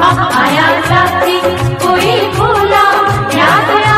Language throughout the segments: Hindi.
आया साथी कोई भूला याद आया।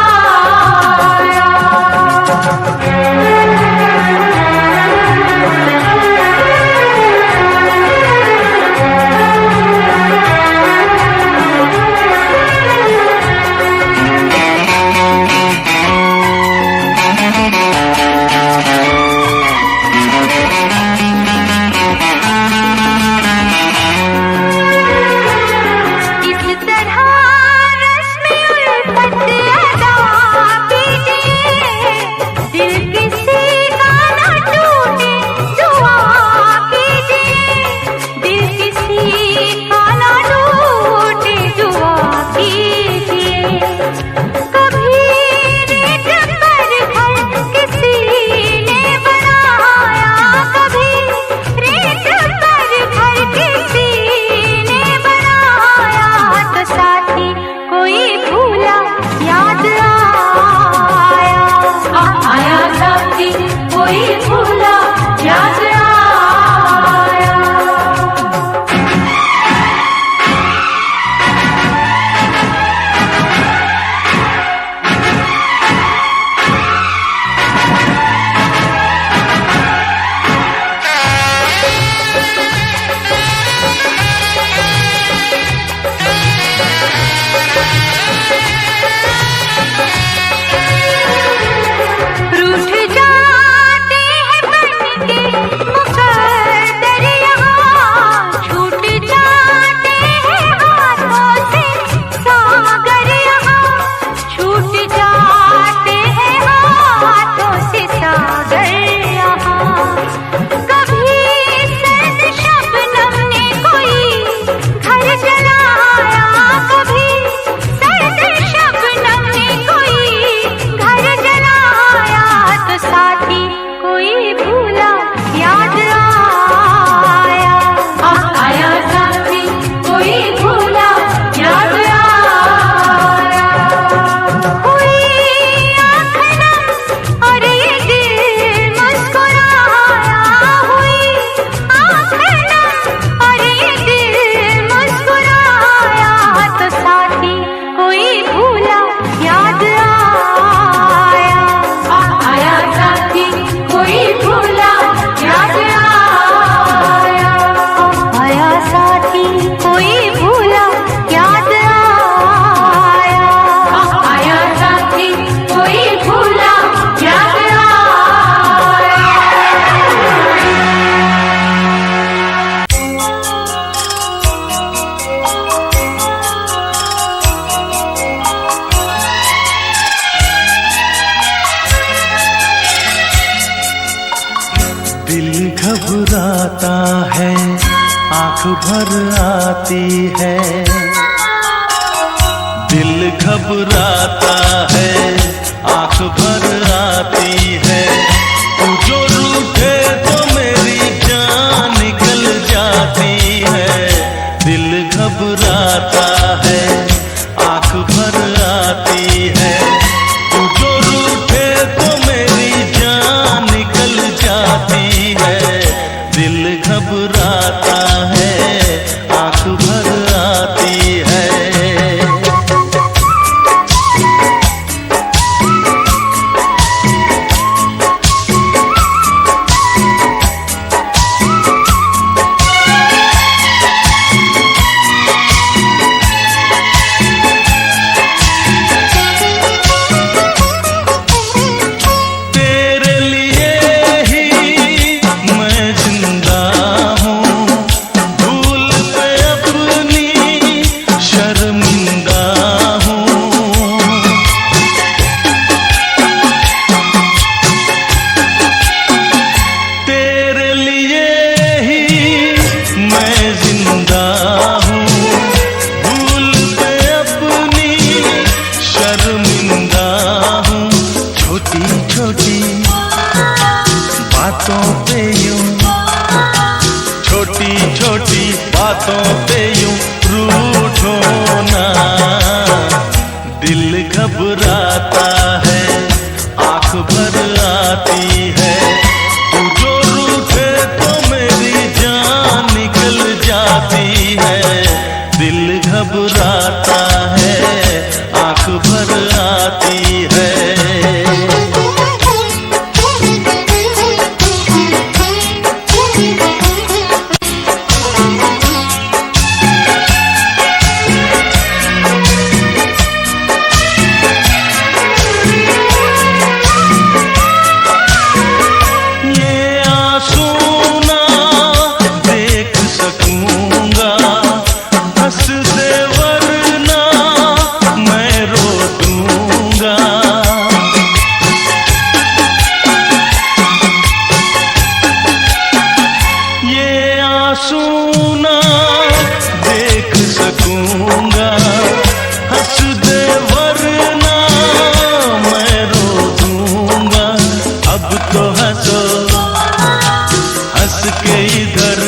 घबराता है, आंख भर आती है। दिल घबराता है, आंख भर आती है। तू जो रूठे तो मेरी जान निकल जाती है। दिल घबराता है, आंख भर आती है। तू जो रूठे तो मेरी जान निकल जाती है। दिल घबराता है, आंख भर आती है। घबराता है, आंख भर आती है। सुना देख सकूंगा, हंस दे वरना मैं रो दूंगा। अब तो हंसो हंस के इधर,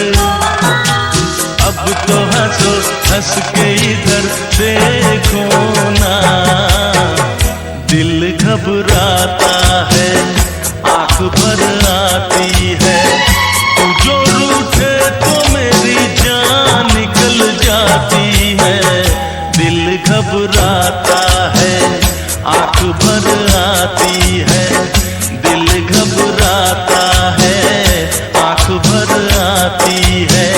अब तो हंसो हंस के इधर देखो ना। दिल घबराता है, आंख भर आती है। तू जो रूठे तो मेरी जान निकल जाती है। दिल घबराता है, आंख भर आती है। दिल घबराता है, आंख भर आती है।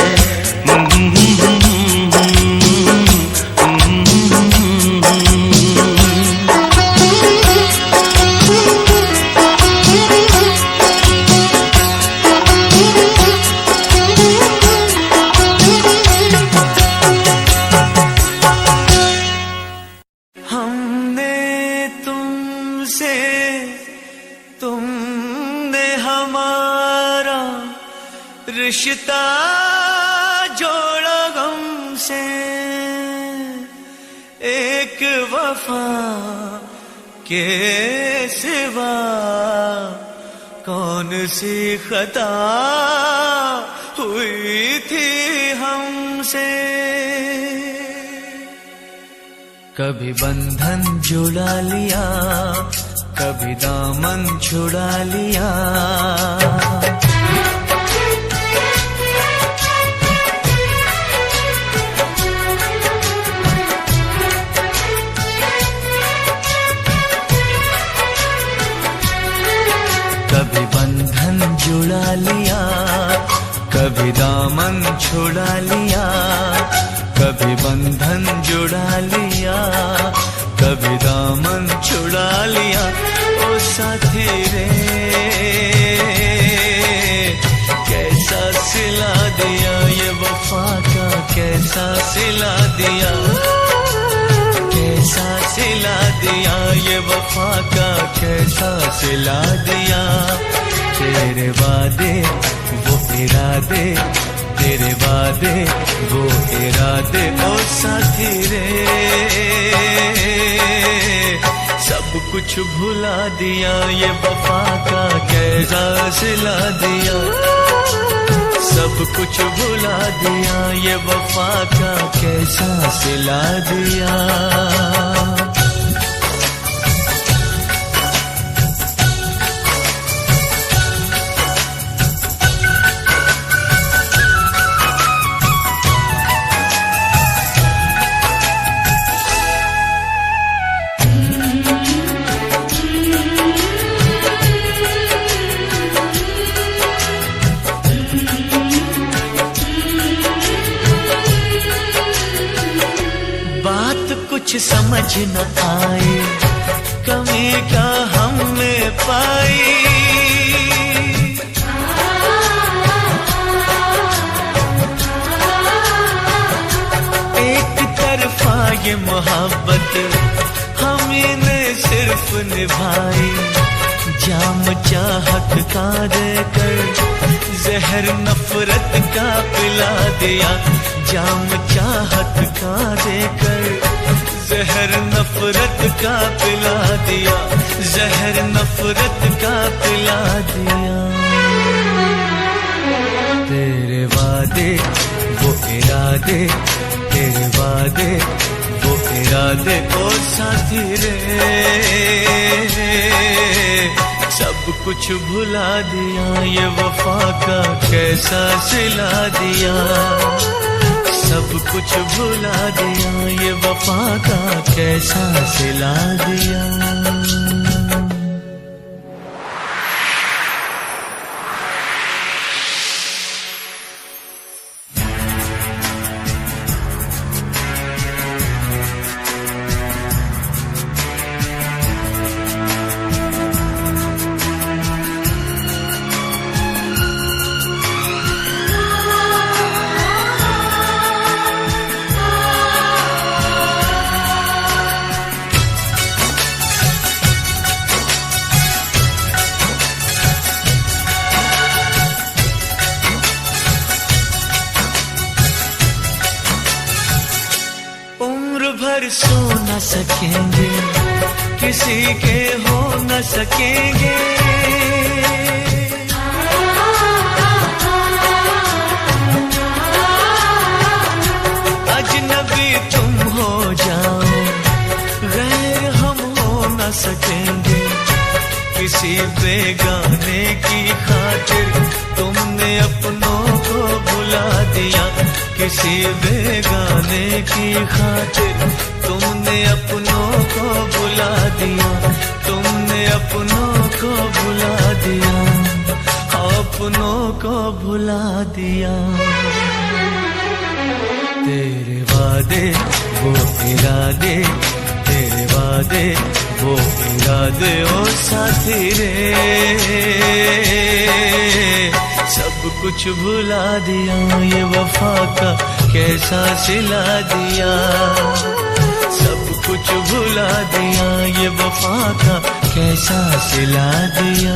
रिश्ता जोड़ा गम से, एक वफा के सिवा कौन सी खता हुई थी हमसे। कभी बंधन जुड़ा लिया, कभी दामन छुड़ा लिया। कभी बंधन जुड़ा लिया, कभी दामन छुड़ा लिया। कभी बंधन जुड़ा लिया, कभी दामन छुड़ा लिया। ओ साथी रे कैसा सिला दिया, ये वफा का कैसा सिला दिया। कैसा सिला दिया, ये वफा का कैसा सिला दिया। तेरे वादे वो इरादे, तेरे वादे वो इरादे। ओ साथी रे सब कुछ भुला दिया, ये वफा का कैसा सिला दिया। सब कुछ भुला दिया, ये वफा का कैसा सिला दिया। कुछ समझ न आए, कमी क्या हम में पाई। एक तरफा ये मोहब्बत हमें ने सिर्फ निभाई। जाम चाहत का देकर जहर नफरत का पिला दिया। जाम चाहत का देकर जहर नफरत का पिला दिया। जहर नफरत का पिला दिया। तेरे वादे वो इरादे, तेरे वादे वो इरादे। ओ साथी रे सब कुछ भुला दिया, ये वफा का कैसा सिला दिया। सब कुछ भुला दिया, ये वफा का कैसा सिला दिया। भर सो न सकेंगे, किसी के हो न सकेंगे। अजनबी तुम हो जाओ, गैर हम हो न सकेंगे। किसी बेगाने की खातिर तुमने अपनों को भुला दिया, किसी बेगाने की खातिर तुमने अपनों को भुला दिया, तुमने अपनों को भुला दिया, अपनों को भुला दिया। तेरे वादे वो इरादे, तेरे वादे वो इरादे ओ साथी रे, सब कुछ भुला दिया, ये वफा का कैसा सिला दिया। सब कुछ भुला दिया, ये वफा का कैसा सिला दिया।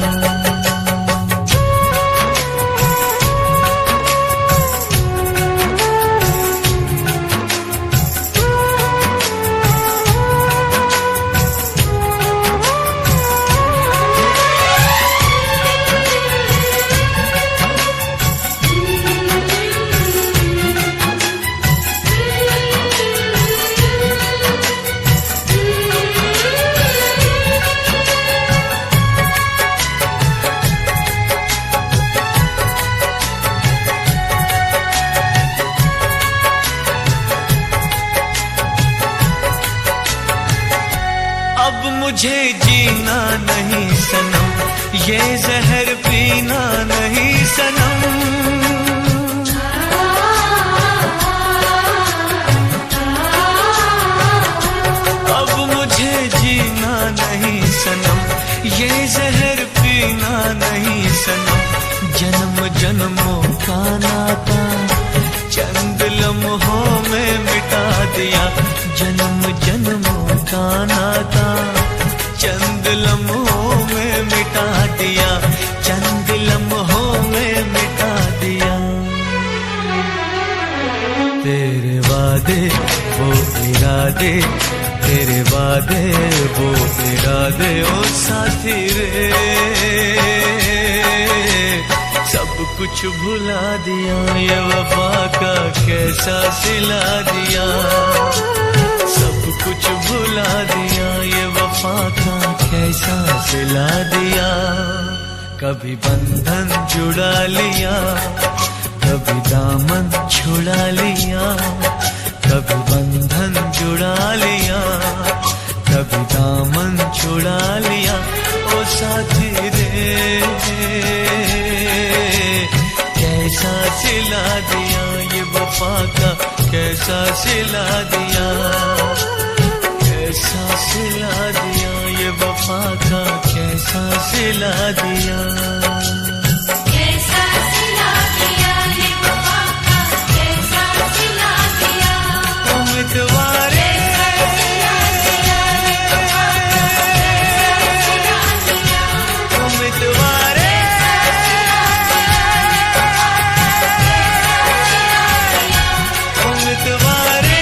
मुझे जीना नहीं सनम, ये जहर पीना नहीं सनम। अब मुझे जीना नहीं सनम, ये जहर पीना नहीं सनम। जन्म जन्मों का नाता चंद लम्हों में मिटा दिया, जन्म जन्मों का नाता चंद लम्हों में मिटा दिया, चंद लम्हों में मिटा दिया। तेरे वादे वो इरादे, तेरे वादे वो इरादे ओ साथी रे, सब कुछ भुला दिया, ये वफा का कैसा सिला दिया। सब कुछ भुला दिया, ये वफा का कैसा सिला दिया। कभी बंधन जुड़ा लिया, कभी दामन छुड़ा लिया, कभी बंधन जुड़ा लिया, कभी दामन छुड़ा लिया। ओ साथी रे कैसा सिला दिया, ये वफा का कैसा सिला दिया, कैसा सिला दिया, ये वफा का कैसा सिला दिया। कैसा सिला दिया, ये वफा का कैसा सिला दिया। उम्मीदवारे उम्मीदवारे उम्मीदवारे उम्मीदवारे।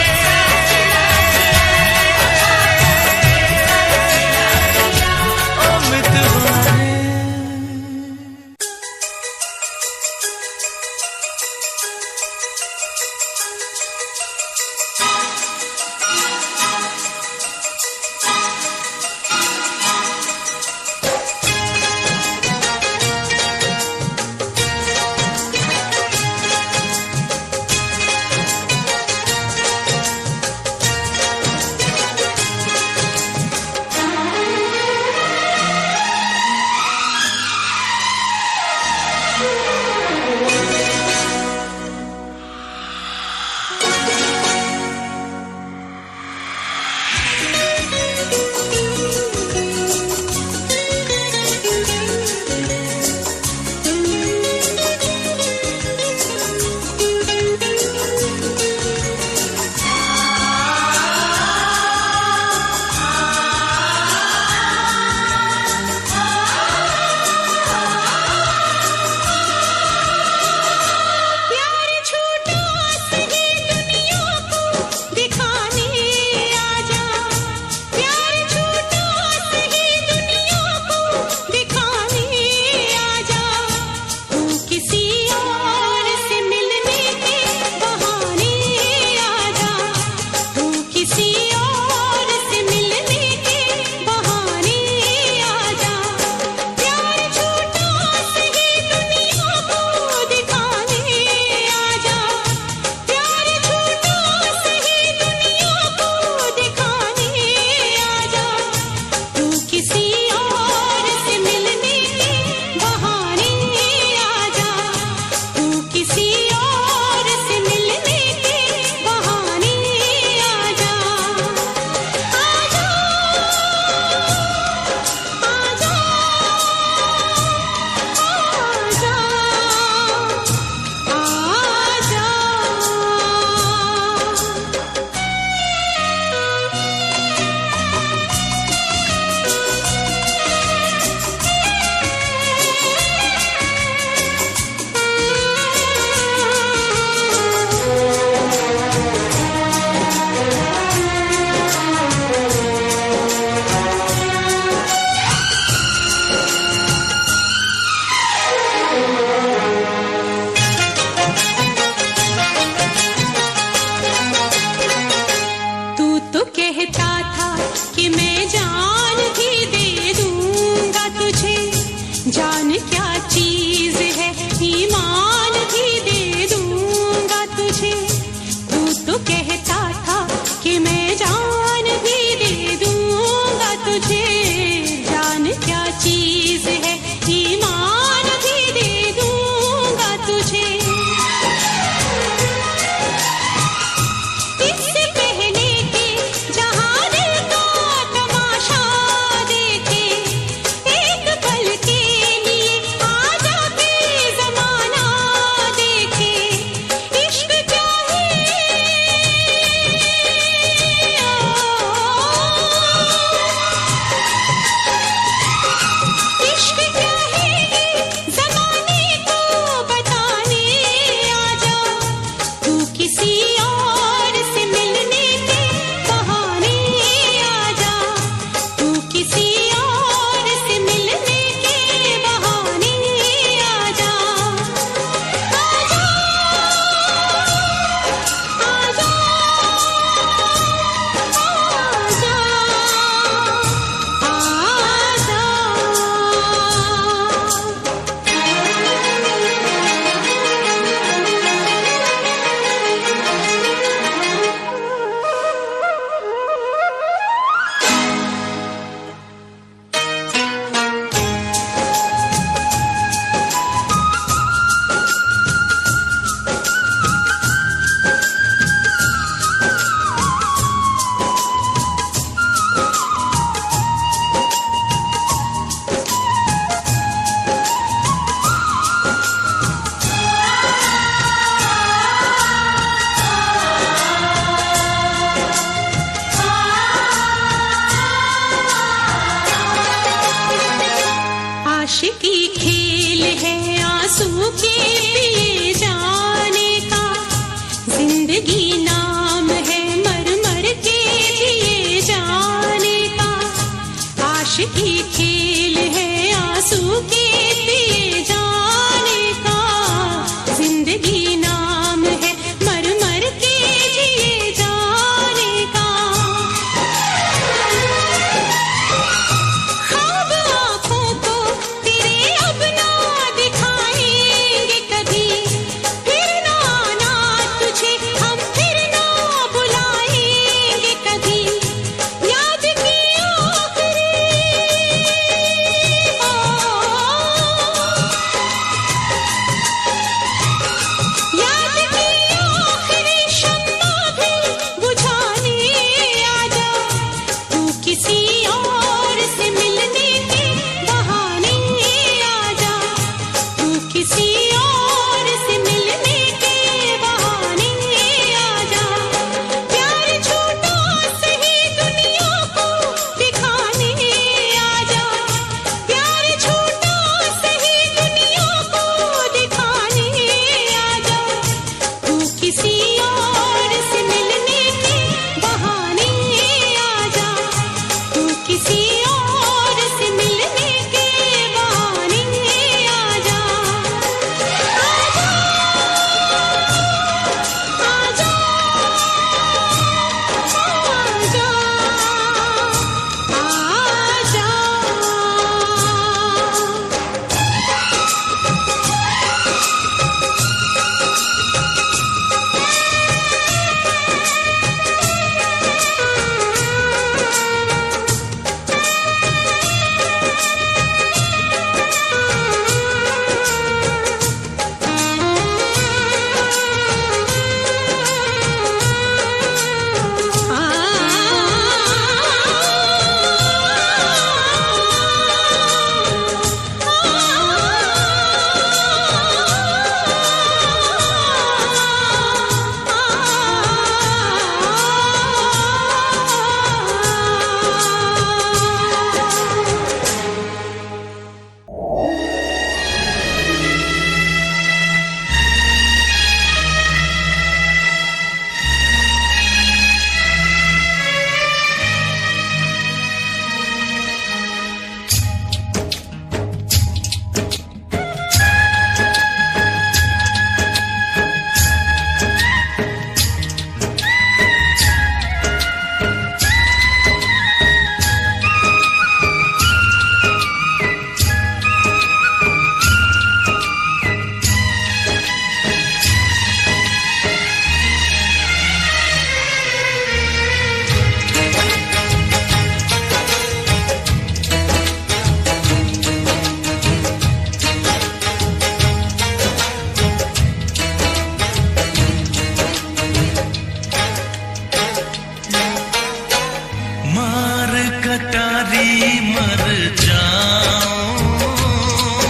कटारी मर जाऊं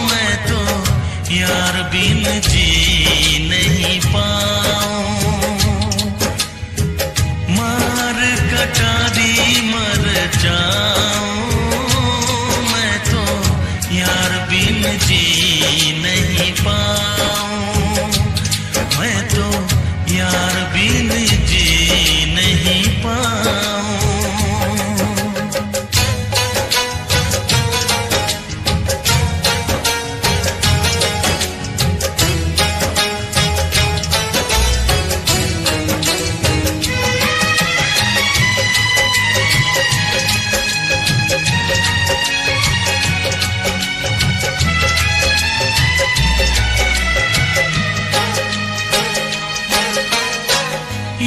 मैं तो यार बिन जी नहीं पाऊं। मार कटारी मर जाऊं मैं तो यार बिन जी नहीं पाऊं। मैं तो यार बिन जी नहीं पाऊं।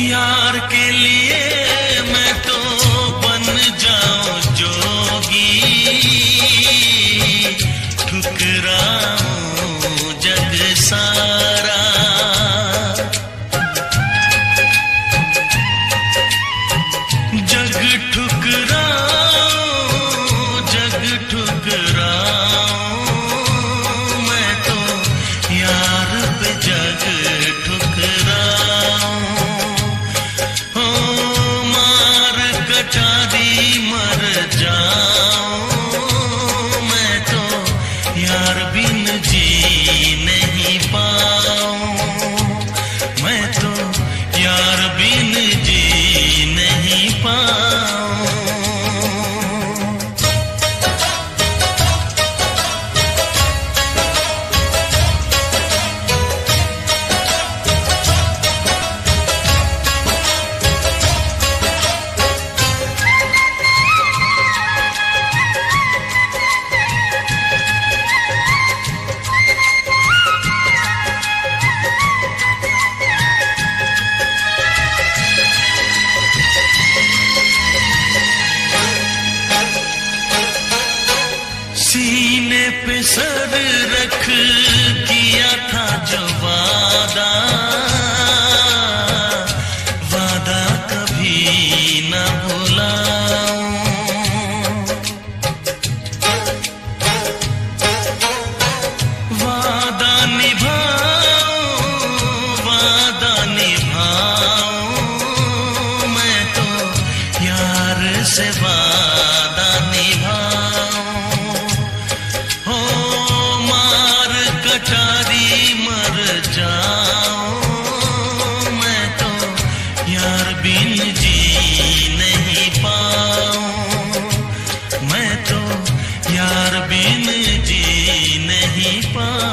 यार के लिए मैं तो बन जाऊं जोगी, ठुकराऊं जग सारा। जग ठुकराऊं जग ठुकराऊं मैं तो यार पे जग ठुकराऊं। कटारी मर जाऊं मैं तो यार बिन जी नहीं पाऊं। मैं तो यार बिन जी नहीं पाऊं। सीने पे सर रख किया था जो वादा, वादा कभी न भुलाऊं। वादा निभाऊं मैं तो यार से वादा निभाऊं। कटारी मर जाऊं मैं तो यार बिन जी नहीं पाऊं। मैं तो यार बिन जी नहीं पाऊं।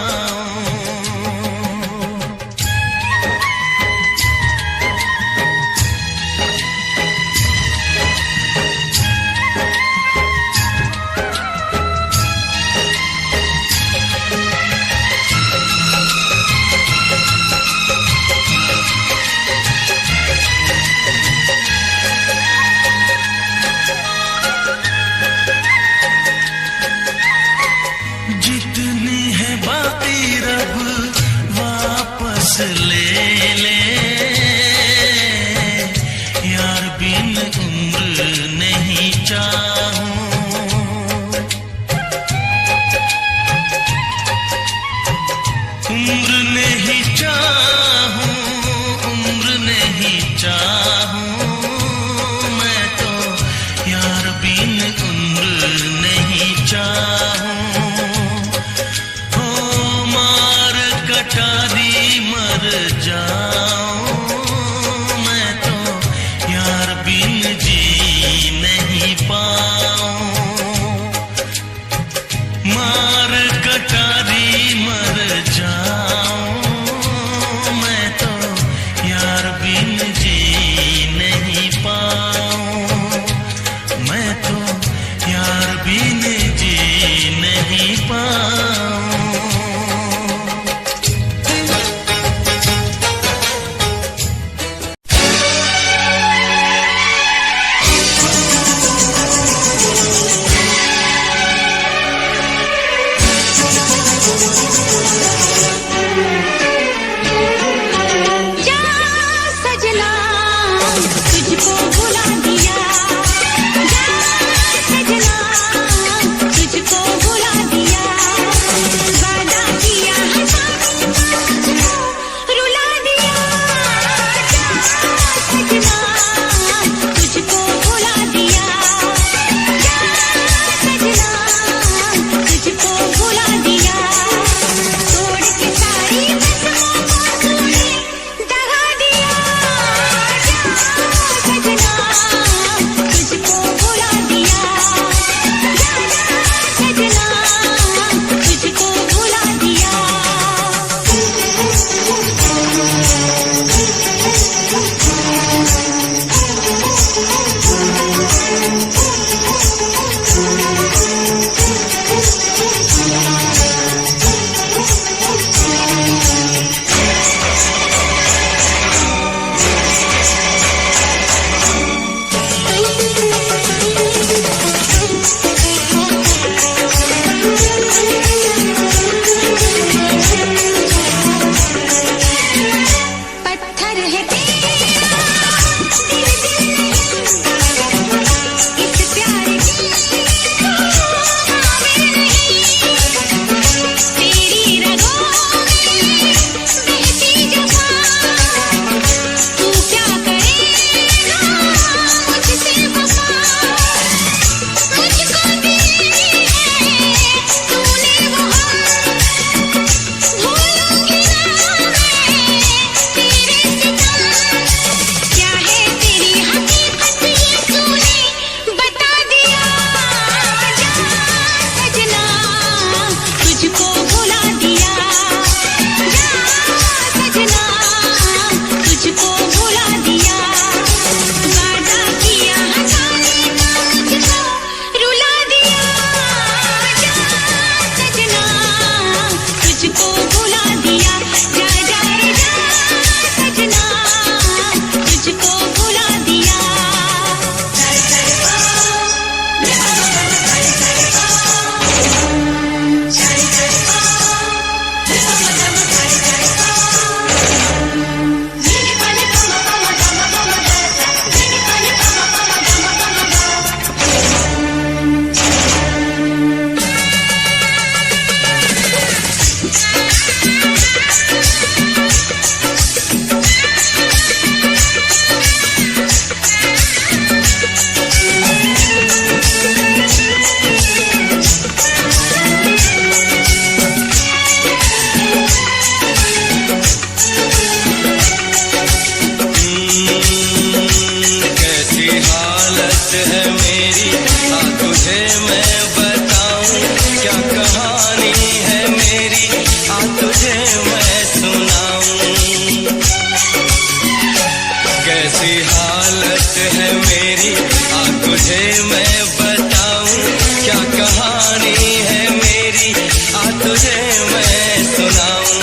तुझे मैं बताऊं क्या कहानी है मेरी, आ तुझे मैं सुनाऊं।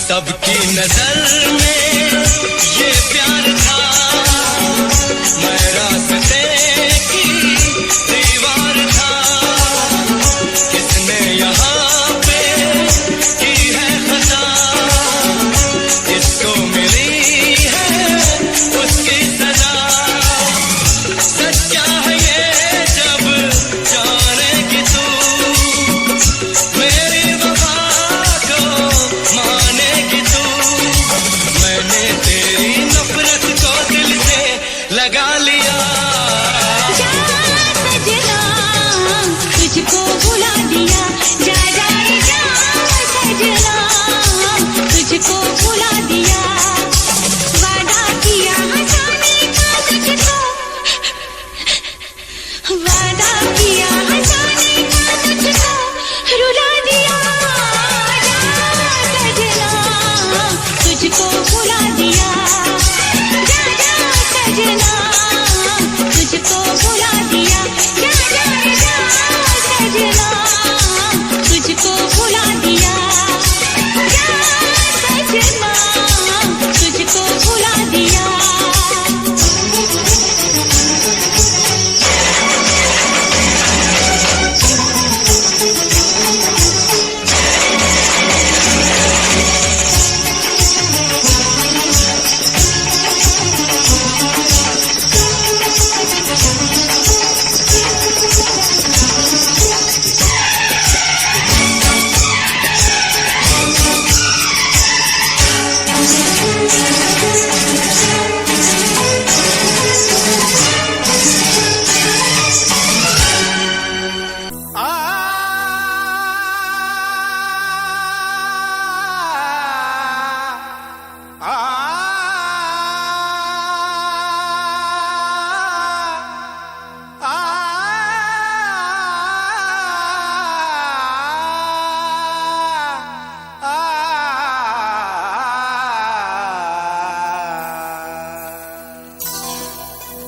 सबकी नजर में ये प्यार था, मैं रास्ते की दीवार था। किसने यहाँ पे की है खता, किसको मिली है उसकी सजा। सच क्या है ये जब जानेगी तू, मेरी वफा को मानेगी तू। मैंने तेरी नफरत को दिल से लगा लिया। जा सजना तुझको भुला दिया, जा जा जा सजना तुझको भुला दिया। वादा किया हंसाने का तुझको, वादा किया हंसाने का तुझको रुला दिया। जा सजना तुझको भुला दिया, जा जा सजना तुझको भुला दिया। जा जा जा सजना तुझको भुला दिया, जा सजना तुझको भुला दिया।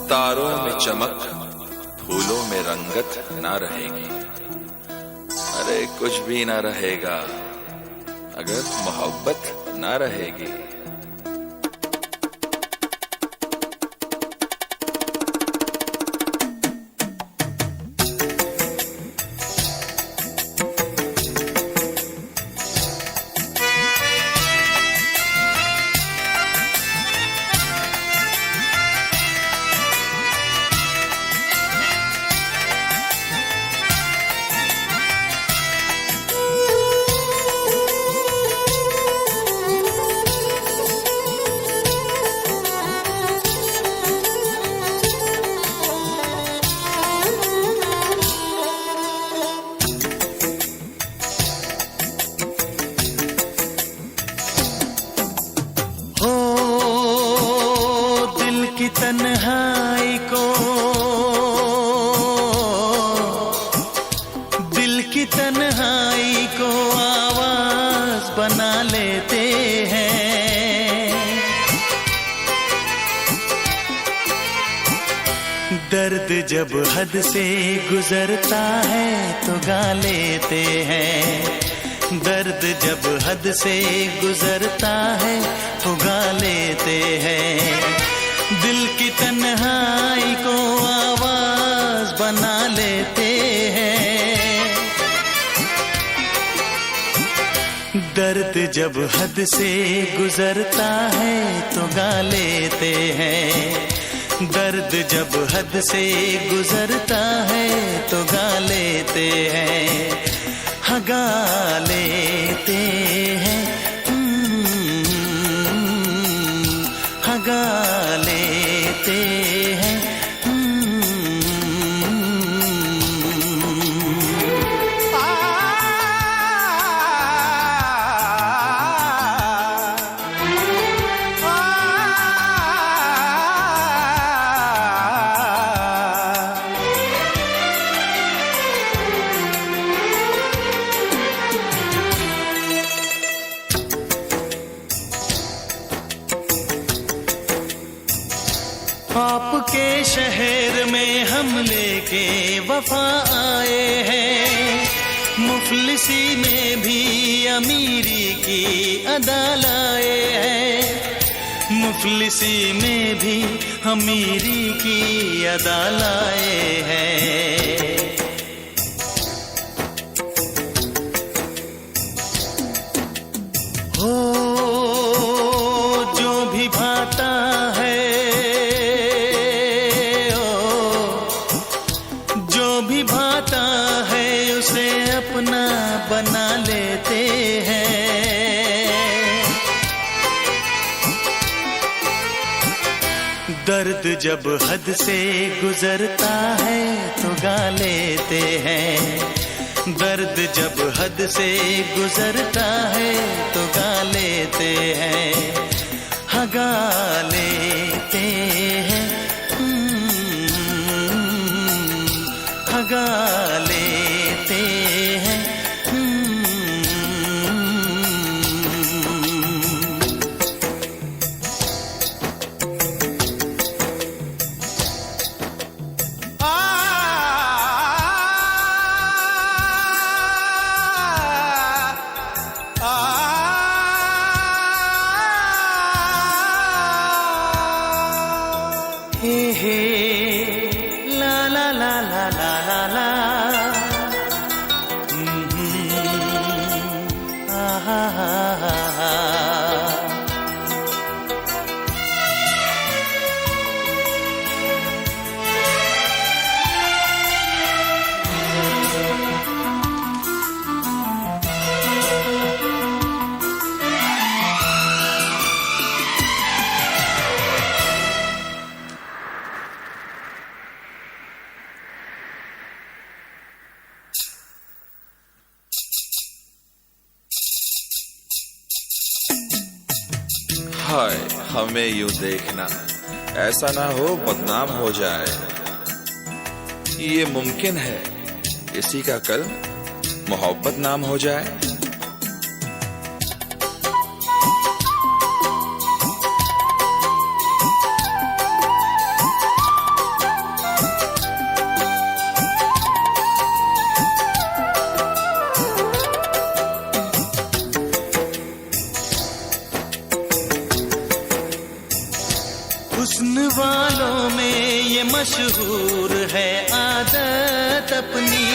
तारों में चमक, फूलों में रंगत ना रहेगी। अरे कुछ भी ना रहेगा अगर मोहब्बत ना रहेगी। तन्हाई को, दिल की तन्हाई को आवाज बना लेते हैं। दर्द जब हद से गुजरता है तो गा लेते हैं। दर्द जब हद से गुजरता है तो गा लेते हैं। दिल की तन्हाई को आवाज बना लेते हैं। दर्द जब हद से गुजरता है तो गा लेते हैं। दर्द जब हद से गुजरता है तो गा लेते हैं। हाँ गा लेते हैं, हाँ गा लेते हैं। लेके वफा आए हैं। मुफलिसी में भी अमीरी की अदा लाए हैं। मुफलिसी में भी अमीरी की अदा लाए हैं। हो जो भी भाता है, जो भी भाता है उसे अपना बना लेते हैं। दर्द जब हद से गुजरता है तो गा लेते हैं। दर्द जब हद से गुजरता है तो गा लेते हैं। हाँ गा लेते हैं। हाँ गा लेते हैं। हे हे ला ला ला ला ला ला ला। हा हा हा हा। हाय हमें यूं देखना, ऐसा ना हो बदनाम हो जाए। ये मुमकिन है किसी का कल मोहब्बत नाम हो जाए। हुस्न वालों में ये मशहूर है आदत अपनी।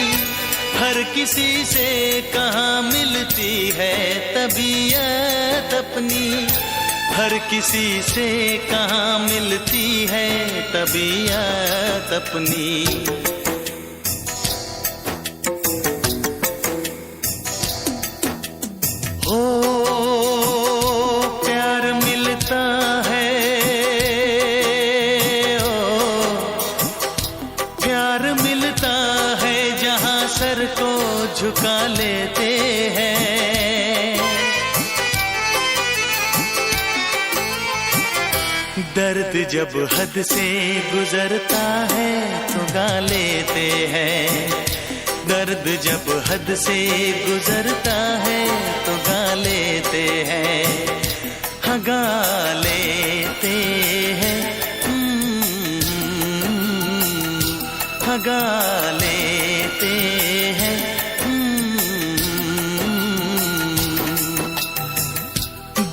हर किसी से कहाँ मिलती है तबीयत अपनी। हर किसी से कहाँ मिलती है तबीयत अपनी। हो प्यार मिलता है, सर को झुका लेते हैं। दर्द जब हद से गुजरता है तो गा लेते हैं। दर्द जब हद से गुजरता है तो गा लेते हैं। हाँ गा लेते हैं। हाँ गा लेते हैं।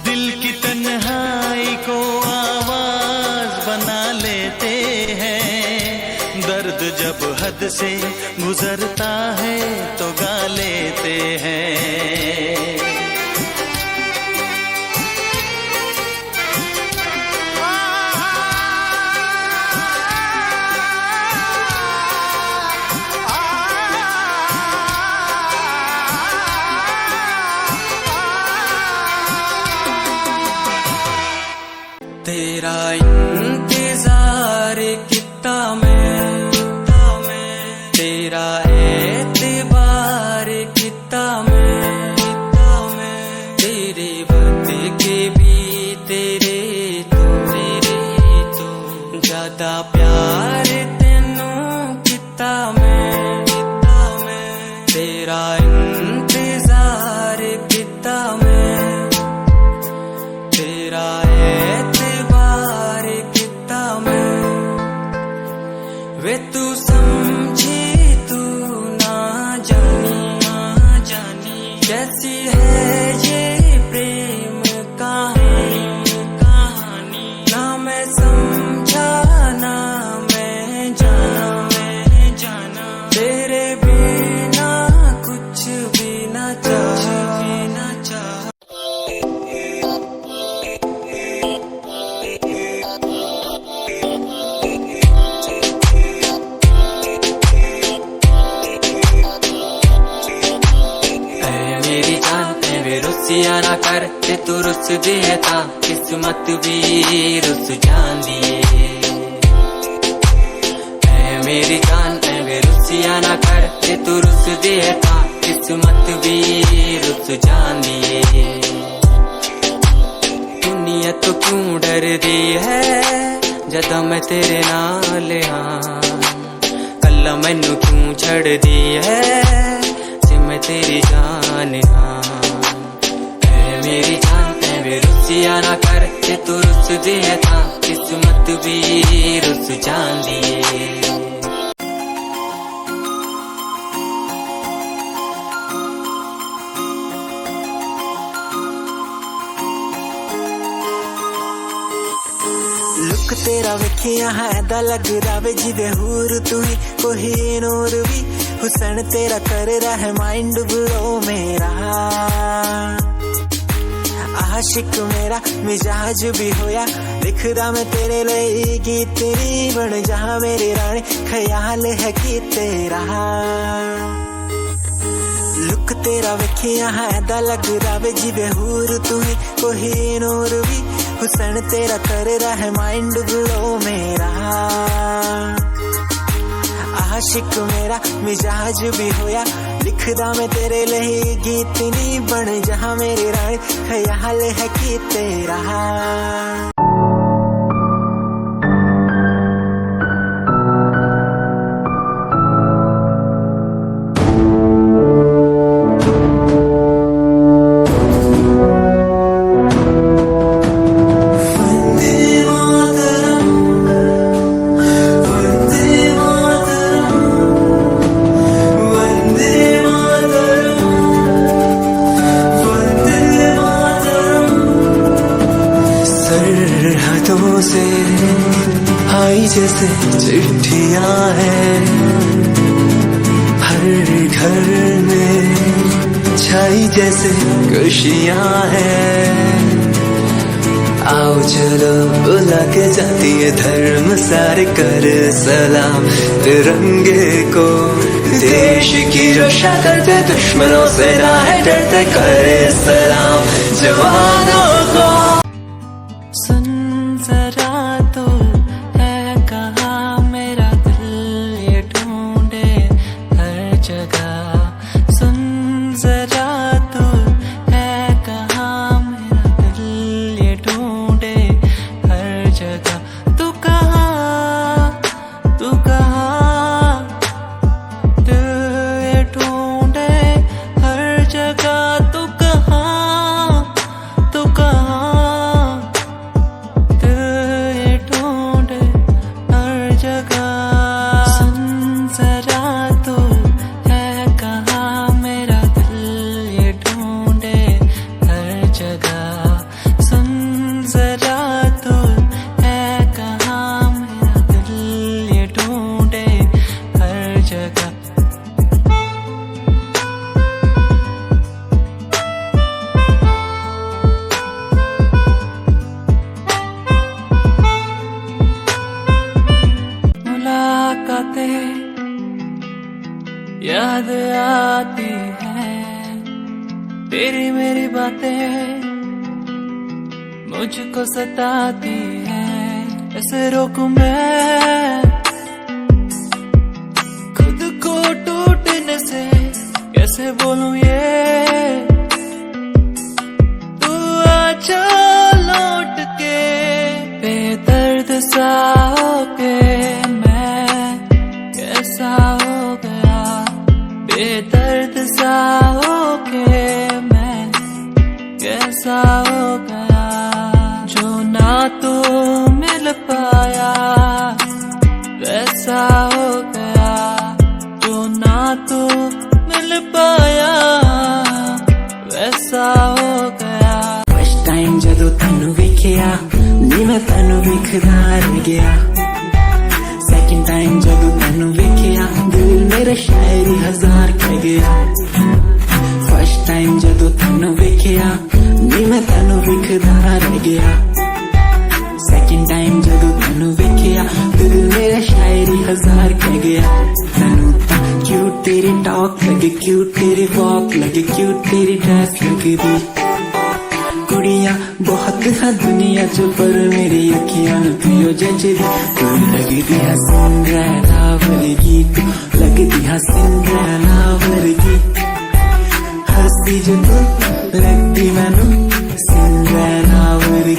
दिल की तन्हाई को आवाज बना लेते हैं। दर्द जब हद से गुजरता है तो गा लेते हैं। तेरा इंतजार कितना मैं, तेरा एतबार कितना मैं, तेरे वक्त के भी तेरे तो ज्यादा प्यार तेनू कितना मैं, तेरा इंतजार कितना मैं, तेरा वे तू समझ रुसिया ना कर ते तू रुस दिए था किस्मत भी रुस जांदी ऐ मेरी जान ऐ रुसिया ना कर ते तू रुस दिए था किस्मत भी रुस जांदी दुनिया तो क्यों डर दी है जदा मैं तेरे नाल हाँ कल्ला मैनू क्यों छड़ दी है जे मैं तेरी जान हाँ ऐ मेरी जान ऐ वे रुसिया ना कर ते तू रुस दिए था किस्मत भी रुस जांदी लुक तेरा वेखिया है दा लग रहा जिवे हूर तू ही कोई नूर भी हुसन तेरा कर रहा है माइंड ब्लो मेरा आशिक मेरा मिजाज भी होया लिख रहा मैं तेरे लिए गीत तेरी बन जा मेरी रानी ख्याल है कि तेरा लुक तेरा वेखिया है दा लग रहा जिवे हूर तू ही कोई नूर भी हुसन तेरा कर रहा है माइंड ब्लो मेरा आशिक मेरा मिजाज भी होया लिखदा मैं तेरे लिए गीत नी बन जा मेरी रानी ख्याल है कि तेरा से आई जैसे चिट्ठियां हैं हर घर में छाई जैसे खुशियां हैं आओ चलो बुला के जाती है धर्म सारे कर सलाम तिरंगे को देश की रक्षा करते दुश्मनों से ना है डरते करे सलाम जवानों को याद आती है तेरी मेरी बातें मुझको सताती है ऐसे रोकूं मैं खुद को टूटने से कैसे बोलूं ये तू आजा लौट के बेदर्द सा होके मैं कैसा हो गया बेदर्द सा होके मैं कैसा हो गया जो ना तो मिल पाया वैसा हो गया जो ना तो मिल पाया वैसा हो गया फर्स्ट टाइम जदों तैनू वेखिया नी मैं तैनू वेखदा रह गया सेकंड टाइम जदों तैनू वेखिया दिल मेरा शायरी हजार कह गया फर्स्ट टाइम जदों तैनू वेखिया नी मैं तैनू वेखदा रह गया सेकंड टाइम जदों तैनू वेखिया दिल मेरा शायरी हजार कह गया तैनू तां क्यूट तेरी टॉक लगे क्यूट तेरी वॉक लगे क्यूट तेरी ड्रेस लगे दी कुड़ियां बहुत है दुनिया च पर मेरी अखियां तू जचदी तू लगदी है सिंड्रेला वर्गी तू लगदी है सिंड्रेला वर्गी हंसदी जो तू लगदी मैनू सिंड्रेला वर्गी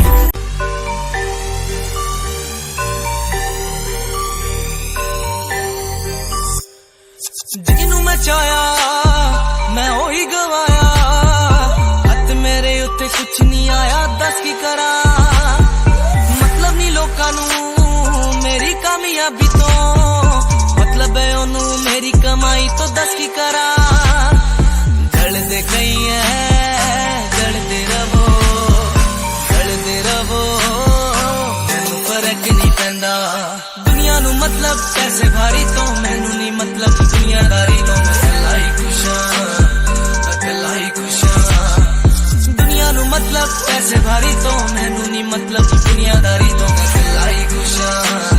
जिन्नू मैं चाया मैं ओही गवाया हथ मेरे उत्ते कुछ नहीं आया दस की करा मतलब नहीं लोकां नू मेरी कामयाबी तो मतलब है ओनू मेरी कमाई तो दस की करा जलदे कई है जलदे रवो मैनू फर्क नहीं पैंदा दुनिया नू मतलब पैसे भारी तो मैनू नहीं मतलब दुनियादारी तो मैं अकेला ही खुश हां दुनिया नू मतलब पैसे भारी तो मैनू नहीं मतलब दुनियादारी तो मैं अकेला ही खुश हां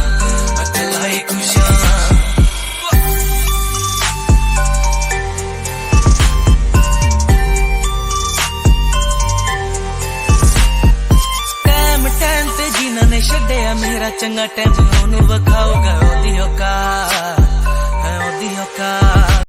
टाइम ते जिन्हां ने छड्डिया मेरा चंगा टाइम ओनू विखाओगा ओदी औकात